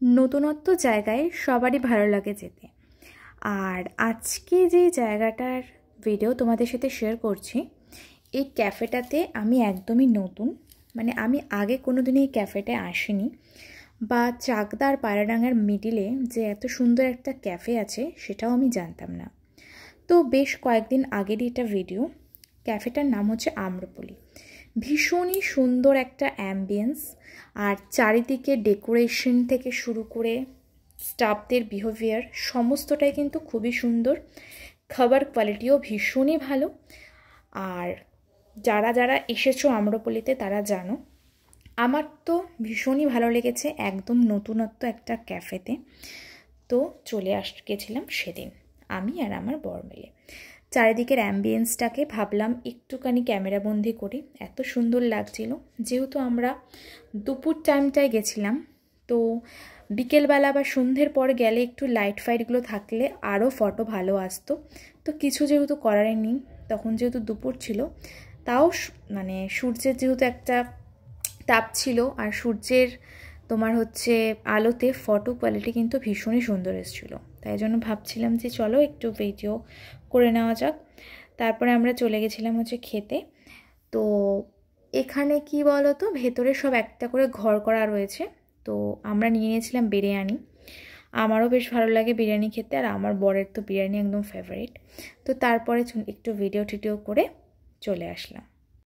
নতুনত্ব জায়গায় সবারই ভালো লাগে যেতে। আর আজকে যে জায়গাটার ভিডিও তোমাদের সাথে শেয়ার করছি, এই ক্যাফেটাতে আমি একদমই নতুন, মানে আমি আগে কোনো দিন এই ক্যাফেটায় আসিনি, বা চাকদা আর পায়রাডাঙ্গার মিডিলে যে এত সুন্দর একটা ক্যাফে আছে সেটাও আমি জানতাম না। তো বেশ কয়েকদিন আগেরই এটা ভিডিও। ক্যাফেটার নাম হচ্ছে আম্রপলি। ভীষণই সুন্দর একটা অ্যাম্বিয়েন্স, আর চারিদিকে ডেকোরেশন থেকে শুরু করে স্টাফদের বিহেভিয়ার সমস্তটাই কিন্তু খুবই সুন্দর। খাবার কোয়ালিটিও ভীষণই ভালো। আর যারা যারা এসেছো আম্রপলিতে তারা জানো, আমার তো ভীষণই ভালো লেগেছে একদম নতুনত্ব একটা ক্যাফেতে। তো চলে গেছিলাম সেদিন আমি আর আমার বর মিলে। চারিদিকের অ্যাম্বিয়েন্সটাকে ভাবলাম একটুখানি ক্যামেরাবন্দি করি, এত সুন্দর লাগছিল। যেহেতু আমরা দুপুর টাইমটায় গেছিলাম, তো বিকেলবেলা বা সন্ধ্যের পর গেলে একটু লাইট ফাইটগুলো থাকলে আরও ফটো ভালো আসতো। তো কিছু যেহেতু করার নেই, তখন যেহেতু দুপুর ছিল, তাও মানে সূর্যের যেহেতু একটা তাপ ছিল, আর সূর্যের তোমার হচ্ছে আলোতে ফটো কোয়ালিটি কিন্তু ভীষণই সুন্দর এসেছিলো। তাই জন্য ভাবছিলাম যে চলো একটু ভিডিও করে নেওয়া যাক। তারপরে আমরা চলে গেছিলাম হচ্ছে খেতে। তো এখানে কি বলো তো, ভেতরে সব একটা করে ঘর করা রয়েছে। তো আমরা নিয়ে নিয়েছিলাম বিরিয়ানি। আমারও বেশ ভালো লাগে বিরিয়ানি খেতে, আর আমার বরের তো বিরিয়ানি একদম ফেভারিট। তো তারপরে একটু ভিডিও টিডিও করে চলে আসলাম।